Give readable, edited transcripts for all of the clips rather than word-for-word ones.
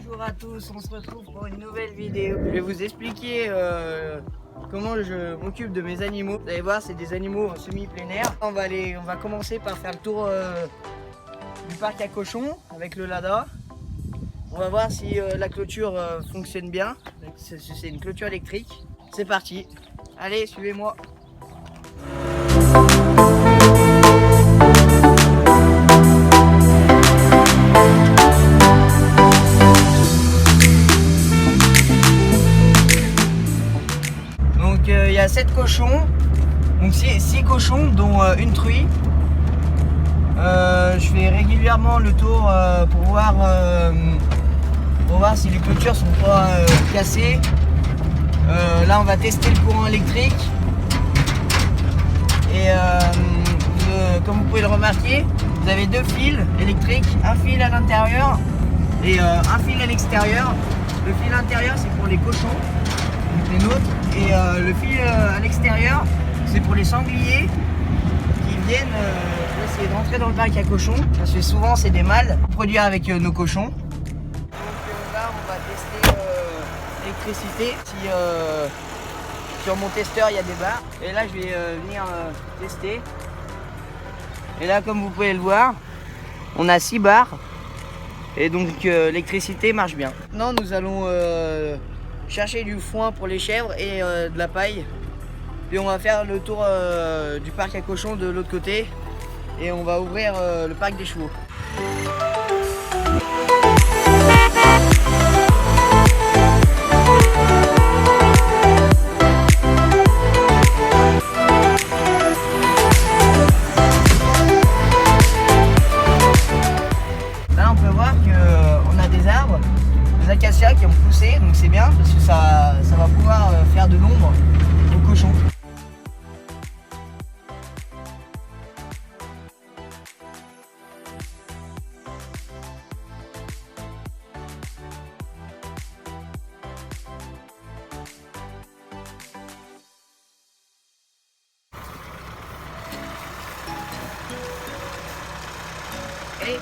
Bonjour à tous, on se retrouve pour une nouvelle vidéo. Je vais vous expliquer comment je m'occupe de mes animaux. Vous allez voir, c'est des animaux en semi-plein air. On va commencer par faire le tour du parc à cochons avec le Lada. On va voir si la clôture fonctionne bien. C'est une clôture électrique. C'est parti. Allez, suivez-moi. Donc il y a 7 cochons, donc 6 cochons dont une truie. Je fais régulièrement le tour pour voir si les clôtures sont pas cassées. Là on va tester le courant électrique et comme vous pouvez le remarquer, vous avez deux fils électriques, un fil à l'intérieur et un fil à l'extérieur. Le fil intérieur c'est pour les cochons, donc les nôtres, et le fil à l'extérieur c'est pour les sangliers qui viennent essayer de rentrer dans le parc à cochons, parce que souvent c'est des mâles produits avec nos cochons. Donc là on va tester l'électricité, si sur mon testeur il y a des barres, et là je vais venir tester, et là comme vous pouvez le voir on a 6 barres et donc l'électricité marche bien. Maintenant nous allons chercher du foin pour les chèvres et de la paille, puis on va faire le tour du parc à cochons de l'autre côté et on va ouvrir le parc des chevaux. Là on peut voir qu'on a des arbres, des acacias qui ont poussé, donc c'est bien parce que ça va pouvoir faire de l'ombre aux cochons. Allez.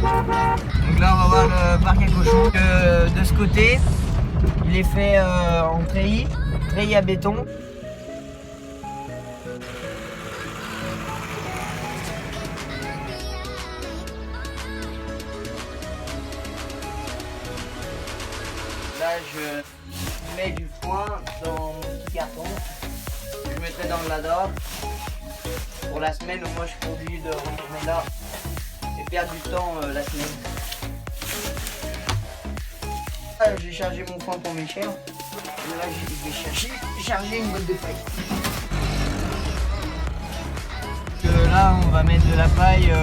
Donc là on va voir le parc à cochons. De ce côté, il est fait en treillis à béton. Là je mets du foin dans mon petit carton. Je mettrai dans le Lada. Pour la semaine où moi je suis obligé de retourner là et perdre du temps la semaine. J'ai chargé mon foin pour mes chèvres. Et là je vais charger une botte de paille. Là on va mettre de la paille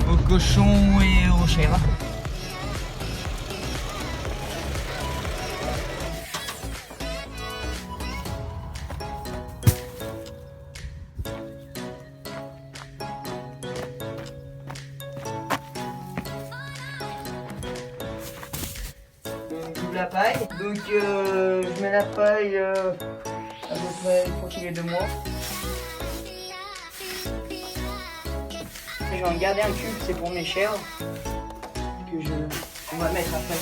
aux cochons et aux chèvres. La paille, donc je mets la paille à peu près pour qu'il y ait 2 mois. Et je vais en garder un cube, c'est pour mes chèvres que on va mettre après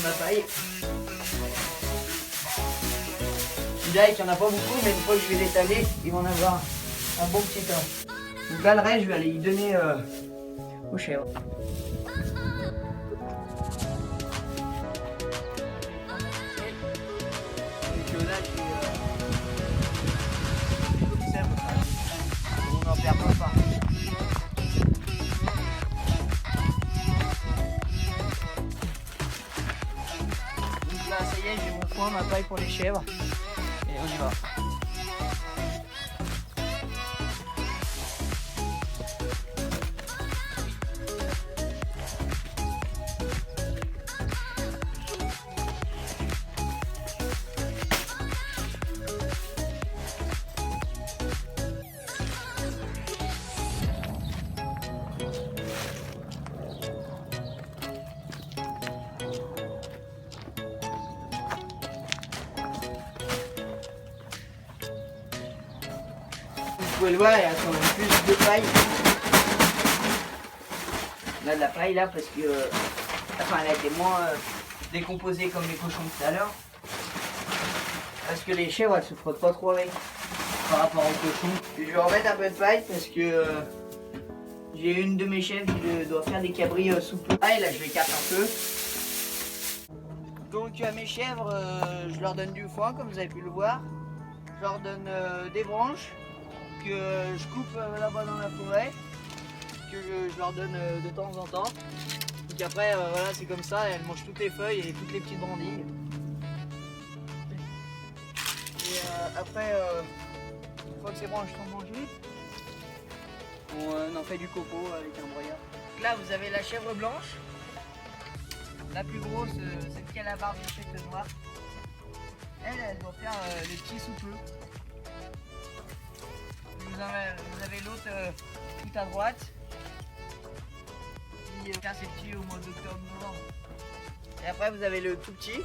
ma paille. Là il n'y en a pas beaucoup, mais une fois que je vais l'étaler, ils vont en avoir un bon petit temps. Donc là le reste je vais aller y donner aux chèvres. On n'en perd pas. Donc là ça y est, j'ai mon foin, ma paille pour les chèvres et on y va. Vous pouvez le voir, il y a quand même plus de paille. Là, de la paille là parce que enfin, elle a été moins décomposée comme les cochons tout à l'heure. Parce que les chèvres, elles se frottent pas trop avec par rapport aux cochons. Je vais remettre un peu de paille parce que j'ai une de mes chèvres qui doit faire des cabris sous peu. Ah, et là, je l'écarte un peu. Donc à mes chèvres, je leur donne du foin comme vous avez pu le voir. Je leur donne des branches que je coupe là-bas dans la forêt, que je leur donne de temps en temps. Donc après, voilà, c'est comme ça, elles mangent toutes les feuilles et toutes les petites brandilles. Et après, une fois que ces branches sont mangées, on en fait du copeau avec un broyeur. Donc là, vous avez la chèvre blanche. La plus grosse, celle qui a la barbe d'échec noire. Elle doit faire les petits soupeux. Vous avez l'autre tout à droite qui fait ses petits au mois d'octobre-novembre. Et après vous avez le tout petit.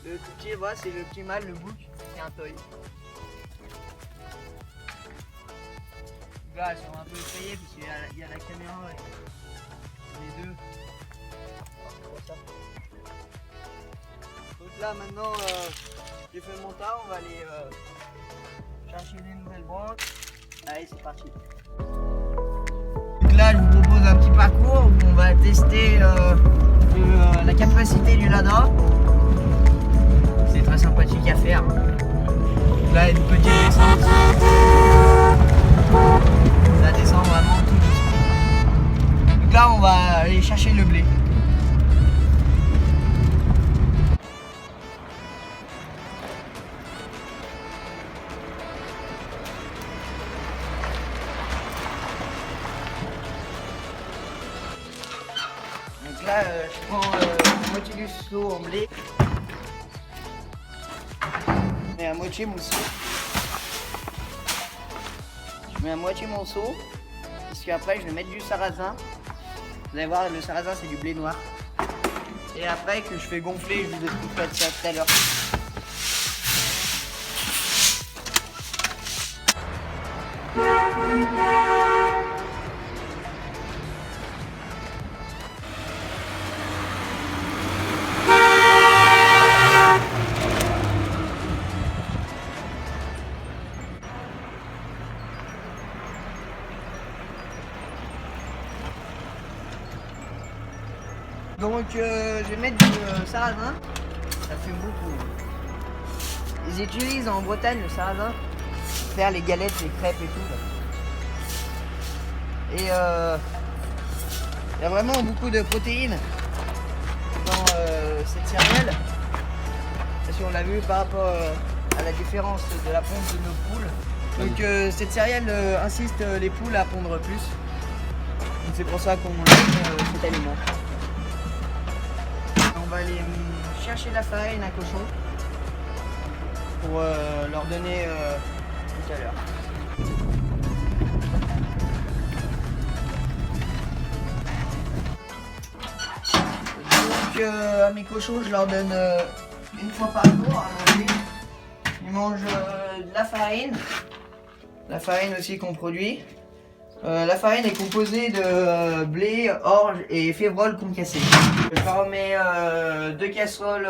Le tout petit, voilà, c'est le petit mâle, le bouc, c'est un toy. Là, elles sont un peu effrayées parce qu'il y a la caméra et les deux. Donc là maintenant j'ai fait mon tas, on va aller chercher des nouvelles branches. Allez, c'est parti. Donc là je vous propose un petit parcours où on va tester la capacité du Lada. C'est très sympathique à faire. Là une petite descente. Ça descend vraiment tout doucement. Donc là on va aller chercher le blé. Donc là, je prends la moitié du seau en blé et à moitié mon seau. Je mets à moitié mon seau parce qu'après je vais mettre du sarrasin. Vous allez voir, le sarrasin c'est du blé noir. Et après que je fais gonfler, je vous expliquerai ça tout à l'heure. Donc je vais mettre du sarrasin, ça fume beaucoup. Ils utilisent en Bretagne le sarrasin pour faire les galettes, les crêpes et tout. Et il y a vraiment beaucoup de protéines dans cette céréale. Parce qu'on l'a vu par rapport à la différence de la ponte de nos poules. Donc cette céréale insiste les poules à pondre plus. Donc c'est pour ça qu'on aime cet aliment. On va aller chercher la farine à cochon pour leur donner tout à l'heure. Donc à mes cochons, je leur donne une fois par jour à manger. Ils mangent de la farine aussi qu'on produit. La farine est composée de blé, orge et févrole concassé. Je leur mets 2 casseroles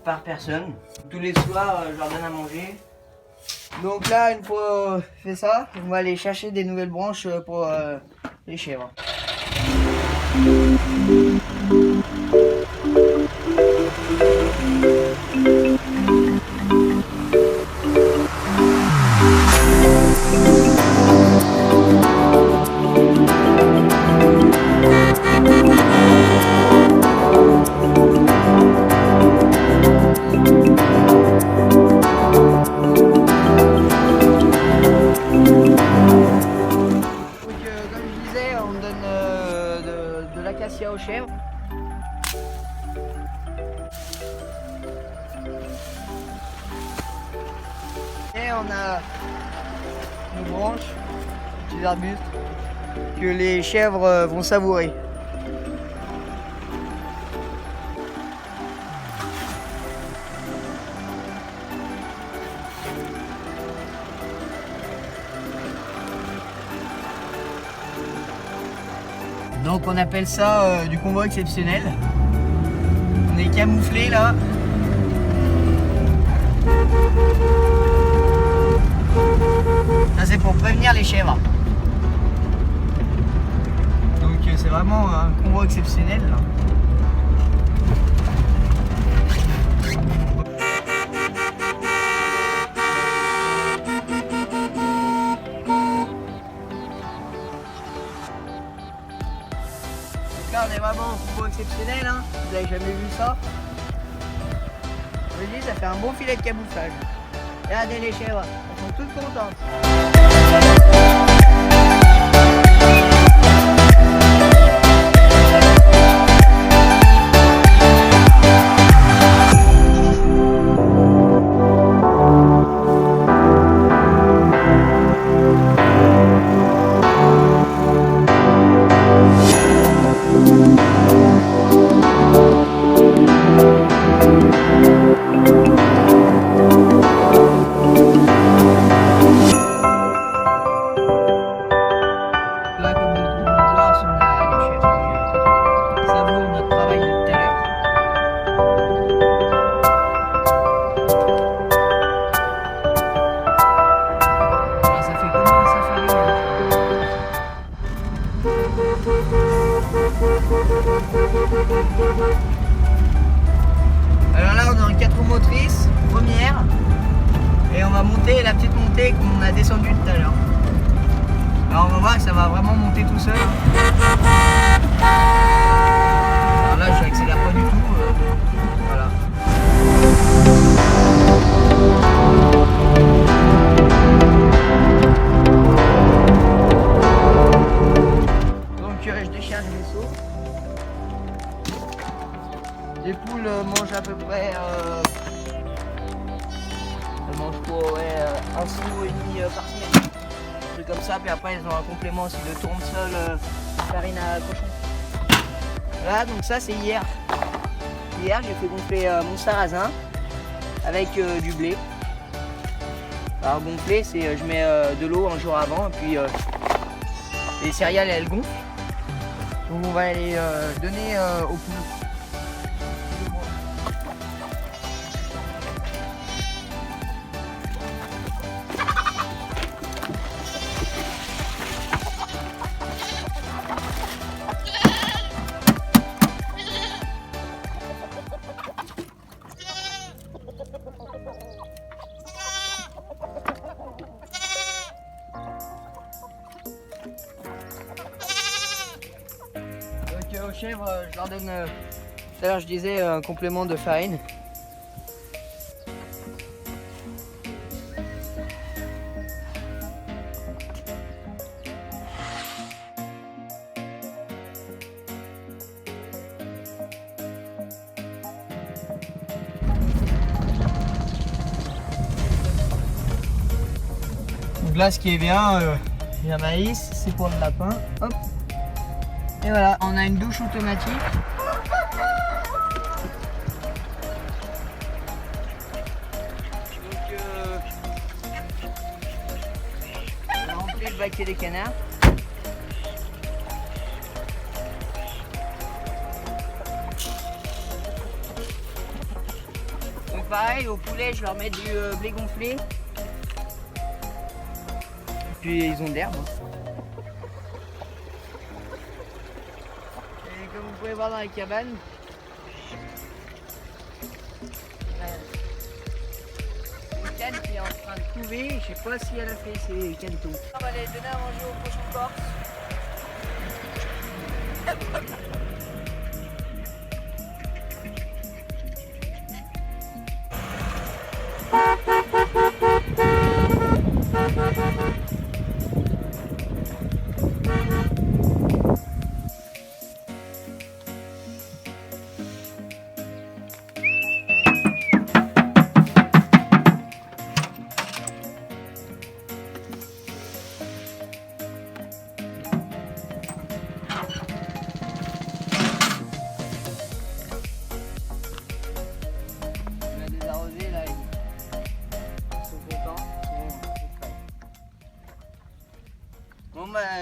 par personne. Tous les soirs, je leur donne à manger. Donc là, une fois fait ça, on va aller chercher des nouvelles branches pour les chèvres. Aux chèvres. Et on a nos branches, petits arbustes que les chèvres vont savourer. Donc on appelle ça du convoi exceptionnel. On est camouflé là. Ça c'est pour prévenir les chèvres. Donc c'est vraiment un convoi exceptionnel là. Là on est vraiment en convoi exceptionnel, hein. Vous avez jamais vu ça. Je vous dis, ça fait un bon filet de camouflage. Regardez les chèvres, elles sont toutes contentes. Alors là on est en 4 roues motrices, première, et on va monter la petite montée qu'on a descendue tout à l'heure. Alors on va voir que ça va vraiment monter tout seul. Alors là je n'accélère pas du tout, voilà. Donc je décharge mes seaux. Les poules mangent à peu près, elles mangent quoi, ouais, un seau et demi par semaine. Un truc comme ça, puis après elles ont un complément aussi de tournesol, farine à cochon. Voilà, donc ça c'est hier. Hier j'ai fait gonfler mon sarrasin avec du blé. Alors gonfler, c'est je mets de l'eau un jour avant, et puis les céréales elles gonflent. Donc on va les donner aux poules. Aux chèvres, je leur donne, tout à l'heure je disais, un complément de farine. Donc là ce qui est bien, il y a maïs, c'est pour le lapin. Hop. Et voilà, on a une douche automatique. Donc on remplit le baquet des canards. Donc pareil, au poulet, je leur mets du blé gonflé. Puis ils ont de l'herbe. Comme vous pouvez voir dans la cabane, une canne qui est en train de couver, je sais pas si elle a fait ses canetons. On va les donner à manger au cochon corse.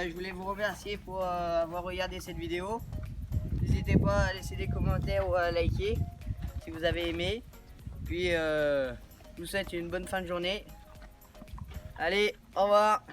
je voulais vous remercier pour avoir regardé cette vidéo. N'hésitez pas à laisser des commentaires ou à liker si vous avez aimé. Puis je vous souhaite une bonne fin de journée. Allez, au revoir.